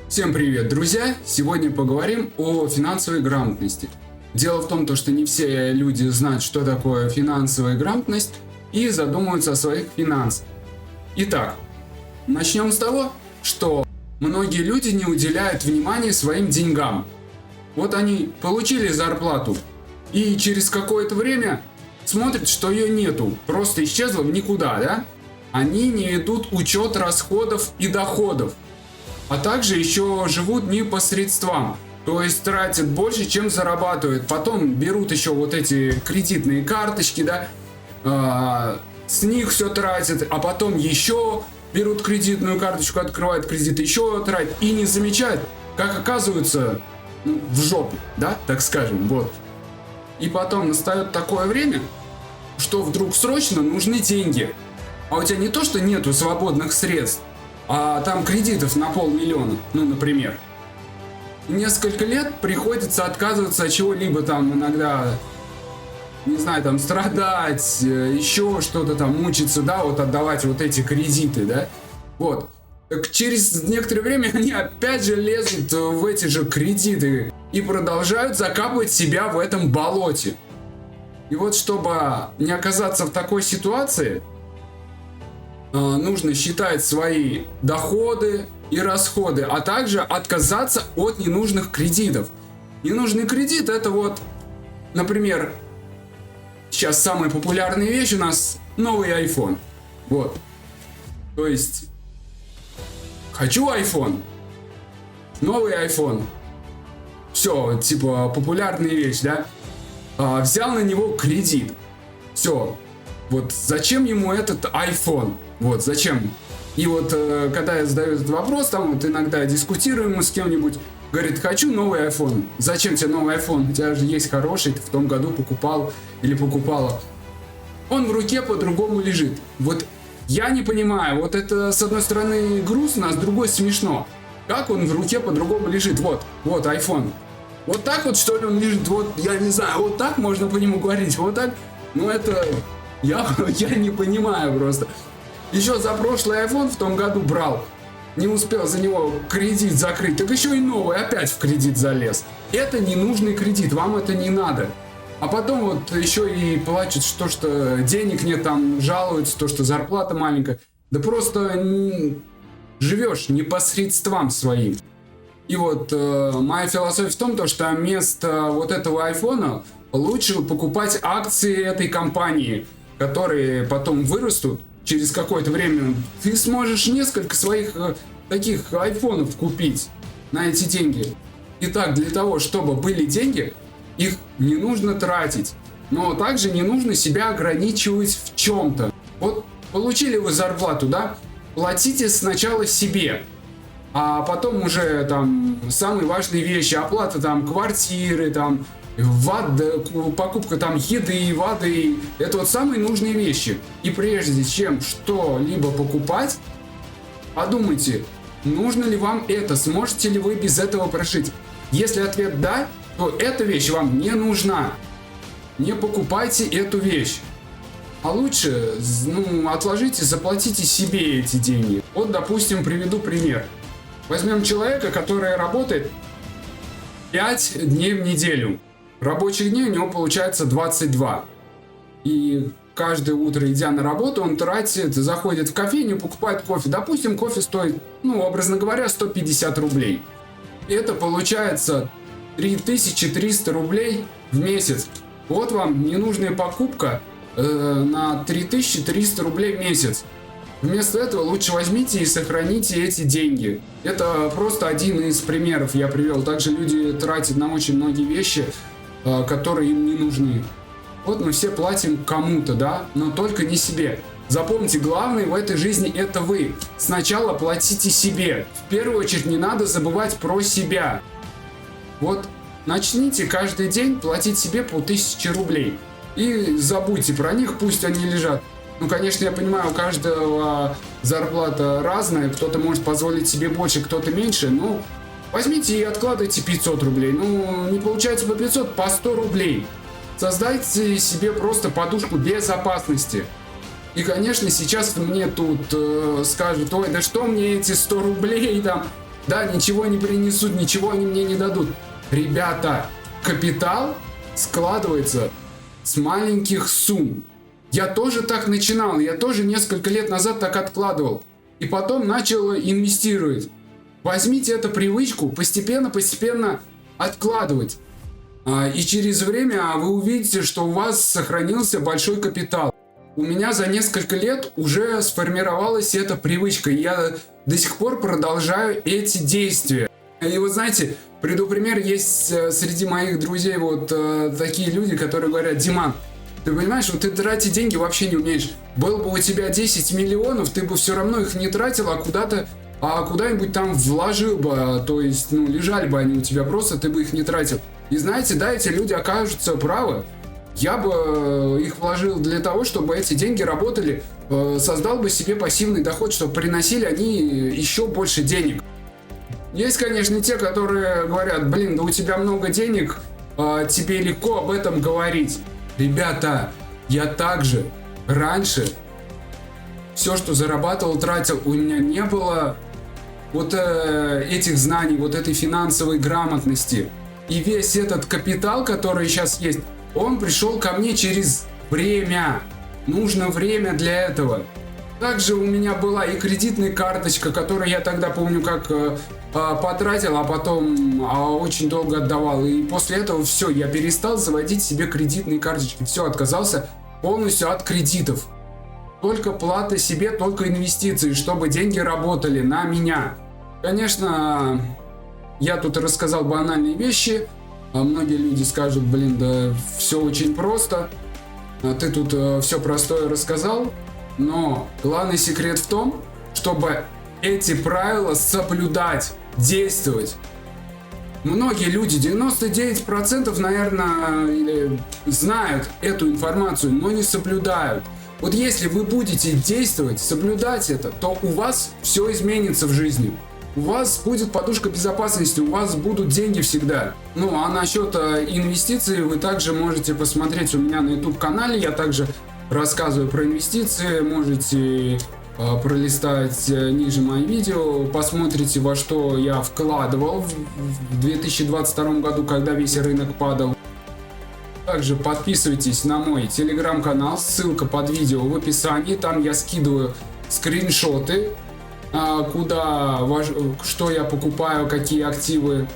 Всем привет, друзья! Сегодня поговорим о финансовой грамотности. Дело в том, что не все люди знают, что такое финансовая грамотность и задумываются о своих финансах. Итак, начнем с того, что многие люди не уделяют внимания своим деньгам. Вот они получили зарплату и через какое-то время смотрят, что ее нету, просто исчезла в никуда, да? Они не ведут учет расходов и доходов. А также еще живут не по средствам, то есть тратят больше, чем зарабатывают. Потом берут еще вот эти кредитные карточки, да, с них все тратят, а потом еще берут кредитную карточку, открывают кредит, еще тратят и не замечают, как оказываются в жопе, да, так скажем, вот. И потом настает такое время, что вдруг срочно нужны деньги, а у тебя не то, что нету свободных средств, а там кредитов на 500 000, например. Несколько лет приходится отказываться от чего-либо, там иногда, не знаю, там страдать, еще что-то там мучиться, да, вот отдавать вот эти кредиты, да, вот. Так через некоторое время они опять же лезут в эти же кредиты и продолжают закапывать себя в этом болоте. И вот чтобы не оказаться в такой ситуации, нужно считать свои доходы и расходы, а также отказаться от ненужных кредитов. Ненужный кредит — это вот, например, сейчас самая популярная вещь у нас — новый iPhone. Вот. То есть, хочу iPhone, новый iPhone. Все, типа популярная вещь, да? Взял на него кредит. Все. Вот зачем ему этот iPhone? Вот зачем? И вот когда я задаю этот вопрос, там вот иногда дискутируем с кем-нибудь, говорит, хочу новый iPhone. Зачем тебе новый iPhone? У тебя же есть хороший, ты в том году покупал или покупала. Он в руке по-другому лежит. Вот я не понимаю, вот это с одной стороны грустно, а с другой смешно. Как он в руке по-другому лежит? Вот iPhone. Вот так вот, что ли, он лежит? Вот, я не знаю, вот так можно по нему говорить, вот так. Ну это, я не понимаю просто. Еще за прошлый iPhone в том году брал, не успел за него кредит закрыть, так еще и новый опять в кредит залез. Это ненужный кредит, вам это не надо. А потом вот еще и плачут, что денег нет, там жалуются, что зарплата маленькая. Да просто живешь не по средствам своим. И вот моя философия в том, что вместо вот этого айфона лучше покупать акции этой компании, которые потом вырастут через какое-то время. Ты сможешь несколько своих таких айфонов купить на эти деньги. Итак, для того, чтобы были деньги, их не нужно тратить. Но также не нужно себя ограничивать в чем-то. Вот получили вы зарплату, да? Платите сначала себе. А потом уже там самые важные вещи, оплата там квартиры, там покупка там еды, воды, это вот самые нужные вещи. И прежде чем что-либо покупать, подумайте, нужно ли вам это, сможете ли вы без этого прожить. Если ответ да, то эта вещь вам не нужна. Не покупайте эту вещь. А лучше, отложите, заплатите себе эти деньги. Вот, допустим, приведу пример. Возьмем человека, который работает 5 дней в неделю. Рабочих дней у него получается 22. И каждое утро, идя на работу, он заходит в кофейню, покупает кофе. Допустим, кофе стоит, образно говоря, 150 рублей. И это получается 3300 рублей в месяц. Вот вам ненужная покупка на 3300 рублей в месяц. Вместо этого лучше возьмите и сохраните эти деньги. Это просто один из примеров я привел. Также люди тратят на очень многие вещи, которые им не нужны. Вот мы все платим кому-то, да, но только не себе. Запомните, главное в этой жизни это вы. Сначала платите себе. В первую очередь не надо забывать про себя. Вот начните каждый день платить себе по 1000 рублей. И забудьте про них, пусть они лежат. Конечно, я понимаю, у каждого зарплата разная, кто-то может позволить себе больше, кто-то меньше, возьмите и откладывайте 500 рублей. Не получается по 500, по 100 рублей. Создайте себе просто подушку безопасности. И, конечно, сейчас мне тут скажут, ой, да что мне эти 100 рублей там, Да, ничего не принесут, ничего они мне не дадут. Ребята, капитал складывается с маленьких сумм. Я тоже так начинал, я тоже несколько лет назад так откладывал. И потом начал инвестировать. Возьмите эту привычку, постепенно откладывать. И через время вы увидите, что у вас сохранился большой капитал. У меня за несколько лет уже сформировалась эта привычка, и я до сих пор продолжаю эти действия. И вот знаете, предупример, есть среди моих друзей вот такие люди, которые говорят: Диман, ты понимаешь, вот ты тратить деньги вообще не умеешь. Было бы у тебя 10 миллионов, ты бы все равно их не тратил, а куда-нибудь там вложил бы, то есть, лежали бы они у тебя просто, ты бы их не тратил. И знаете, да, эти люди окажутся правы. Я бы их вложил для того, чтобы эти деньги работали, создал бы себе пассивный доход, чтобы приносили они еще больше денег. Есть, конечно, те, которые говорят: блин, да у тебя много денег, тебе легко об этом говорить. Ребята, я также раньше все, что зарабатывал, тратил. У меня не было вот этих знаний, вот этой финансовой грамотности. И весь этот капитал, который сейчас есть, он пришел ко мне через время. Нужно время для этого. Также у меня была и кредитная карточка, которую я тогда, помню, как потратил, а потом очень долго отдавал. И после этого все, я перестал заводить себе кредитные карточки. Все, отказался полностью от кредитов. Только плата себе, только инвестиции, чтобы деньги работали на меня. Конечно, я тут рассказал банальные вещи. Многие люди скажут: блин, да все очень просто. Ты тут все простое рассказал. Но главный секрет в том, чтобы эти правила соблюдать, действовать. Многие люди, 99%, наверное, знают эту информацию, но не соблюдают. Вот если вы будете действовать, соблюдать это, то у вас все изменится в жизни. У вас будет подушка безопасности, у вас будут деньги всегда. А насчет инвестиций вы также можете посмотреть у меня на YouTube-канале. Я также рассказываю про инвестиции. Можете пролистать ниже мои видео, посмотрите, во что я вкладывал в 2022 году, когда весь рынок падал. Также подписывайтесь на мой телеграм-канал, ссылка под видео в описании. Там я скидываю скриншоты, что я покупаю, какие активы,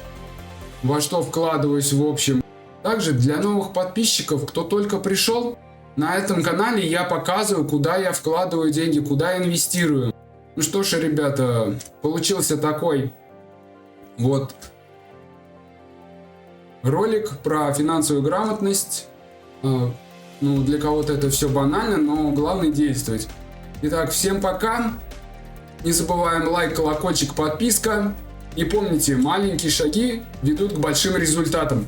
во что вкладываюсь в общем. Также для новых подписчиков, кто только пришел, на этом канале я показываю, куда я вкладываю деньги, куда инвестирую. Ну что ж, ребята, получился такой вот ролик про финансовую грамотность. Для кого-то это все банально, но главное действовать. Итак, всем пока. Не забываем лайк, колокольчик, подписка. И помните, маленькие шаги ведут к большим результатам.